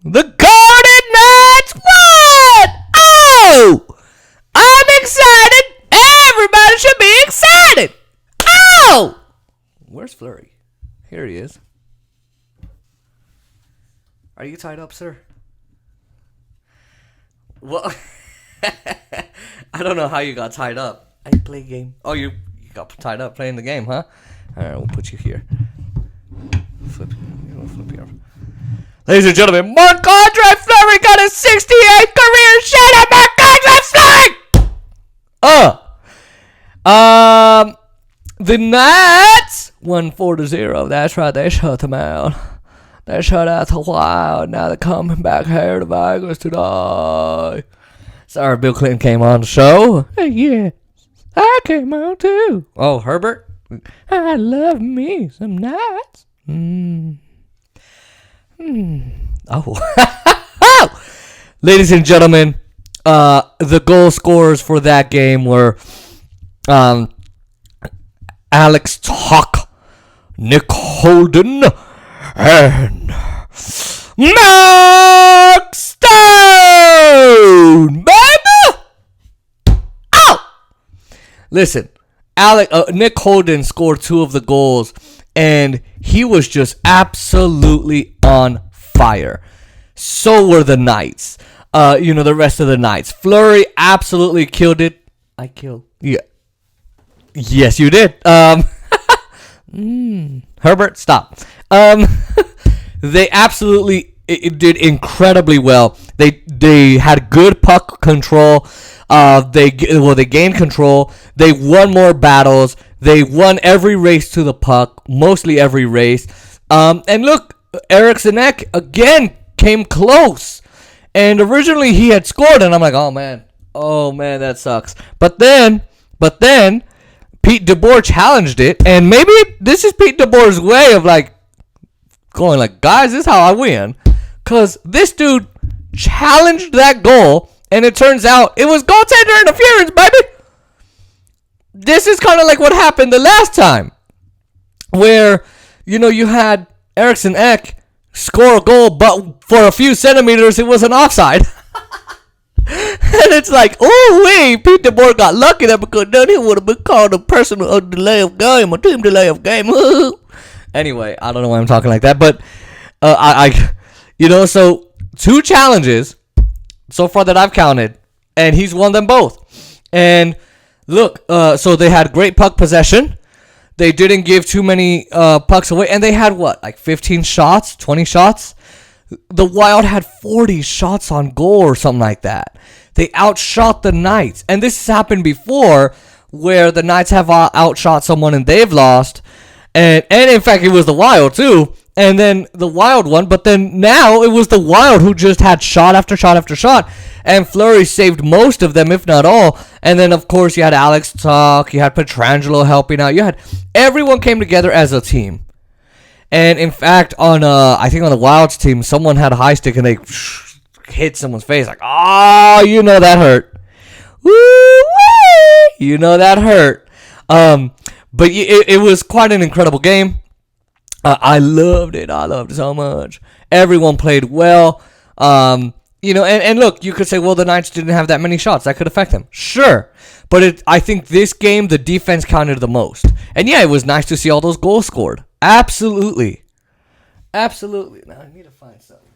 The Golden Knights won! Oh! I'm excited! Everybody should be excited! Oh! Where's Fleury? Here he is. Are you tied up, sir? Well, I don't know how you got tied up. I play a game. Oh, you got tied up playing the game, huh? All right, we'll put you here. Flip here. Ladies and gentlemen, Marc Andre Fleury got his 68th career shot at Marc Andre Fleury! The Knights won 4-0. That's right, they shut them out. They shut out the Wild. Now they're coming back here to Vegas today. Sorry, Bill Clinton came on the show. Yeah, I came on too. Oh, Herbert? I love me some Knights. Oh. Ladies and gentlemen, the goal scorers for that game were Alex Tuch, Nick Holden, and Mark Stone, baby! Oh! Listen, Nick Holden scored 2 of the goals, and he was just absolutely on fire. So were the Knights. The rest of the Knights. Fleury absolutely killed it. I killed. Yeah. Yes, you did. Herbert, stop. They absolutely did incredibly well. They had good puck control. They gained control. They won more battles. They won every race to the puck, mostly every race. And look, Eriksson Ek again came close. And originally he had scored, and I'm like, oh man, that sucks. But then Pete DeBoer challenged it, and maybe this is Pete DeBoer's way of going guys, this is how I win. Because this dude challenged that goal, and it turns out it was goaltender interference, baby. This is kind of like what happened the last time, where, you had Eriksson Ek score a goal, but for a few centimeters it was an offside. And it's like, Pete DeBoer got lucky there, because then he would have been called a personal delay of game, a team delay of game. Anyway, I don't know why I'm talking like that, but so 2 challenges so far that I've counted, and he's won them both. And look, so they had great puck possession. They didn't give too many pucks away, and they had 15 shots, 20 shots? The Wild had 40 shots on goal or something like that. They outshot the Knights. And this has happened before, where the Knights have outshot someone and they've lost. And in fact, it was the Wild too. And then the Wild won. But then now it was the Wild who just had shot after shot after shot. And Fleury saved most of them, if not all. And then, of course, you had Alex Tuch. You had Pietrangelo helping out. Everyone came together as a team. And in fact, I think on the Wild's team, someone had a high stick and they hit someone's face. That hurt. Woo-wee! That hurt. But it was quite an incredible game. I loved it. I loved it so much. Everyone played well. And look, you could say, well, the Knights didn't have that many shots. That could affect them. Sure. But I think this game, the defense counted the most. And yeah, it was nice to see all those goals scored. Absolutely. Now I need to find something.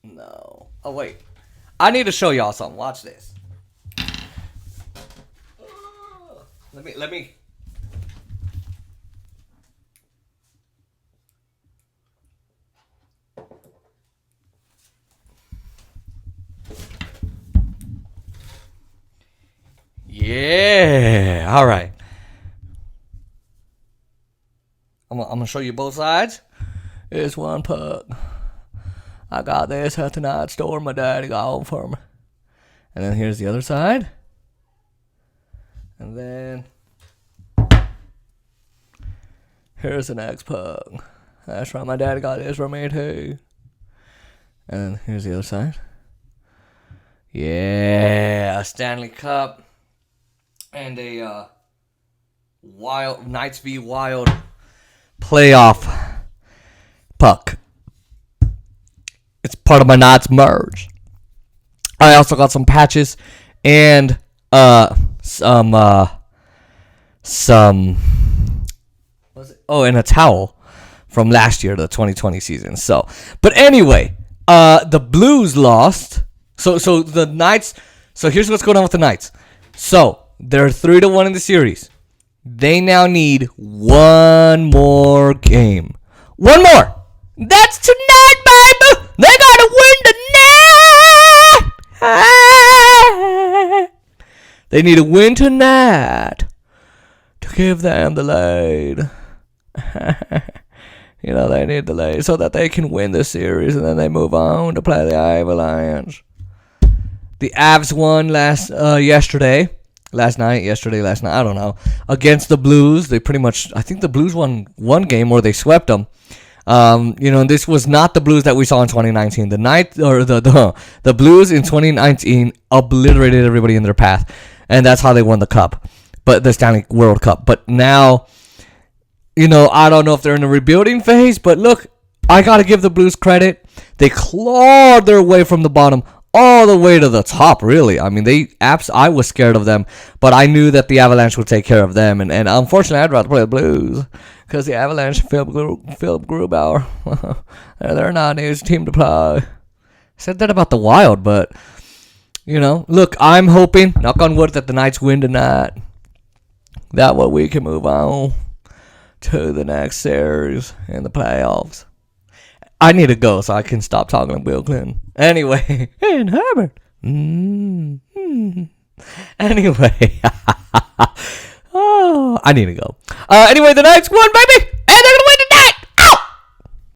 No. Oh, wait. I need to show y'all something. Watch this. Let me. Yeah. All right. I'm going to show you both sides. Here's one puck. I got this at the night store. My daddy got home for me. And then here's the other side. And then here's the next puck. That's right. My daddy got this for me too. And then here's the other side. Yeah. A Stanley Cup. And a Knights v. Wild playoff puck. It's part of my Knots merge. I also got some patches and some and a towel from last year, the 2020 season. So, but anyway, the Blues lost. So the Knights. So here's what's going on with the Knights. So they're 3-1 in the series. They now need one more game. One more. That's tonight, baby. They gotta win tonight. They need a win tonight to give them the lead. They need the lead so that they can win the series, and then they move on to play the Avalanche. The Avs won last night, I don't know, against the Blues. They pretty much, I think the Blues won one game or they swept them. And this was not the Blues that we saw in 2019. The Blues in 2019 obliterated everybody in their path, and that's how they won the cup, but the Stanley World Cup. But now, I don't know if they're in a rebuilding phase, but look, I got to give the Blues credit. They clawed their way from the bottom all the way to the top, really. I mean, I was scared of them, but I knew that the Avalanche would take care of them, and unfortunately, I'd rather play the Blues, because the Avalanche, Philip Grubauer, they're not an easy team to play. I said that about the Wild, but, look, I'm hoping, knock on wood, that the Knights win tonight. That way we can move on to the next series in the playoffs. I need to go so I can stop talking to Bill Clinton. Anyway, and Herbert. Anyway. I need to go. Anyway, the Knights won, baby! And they're going to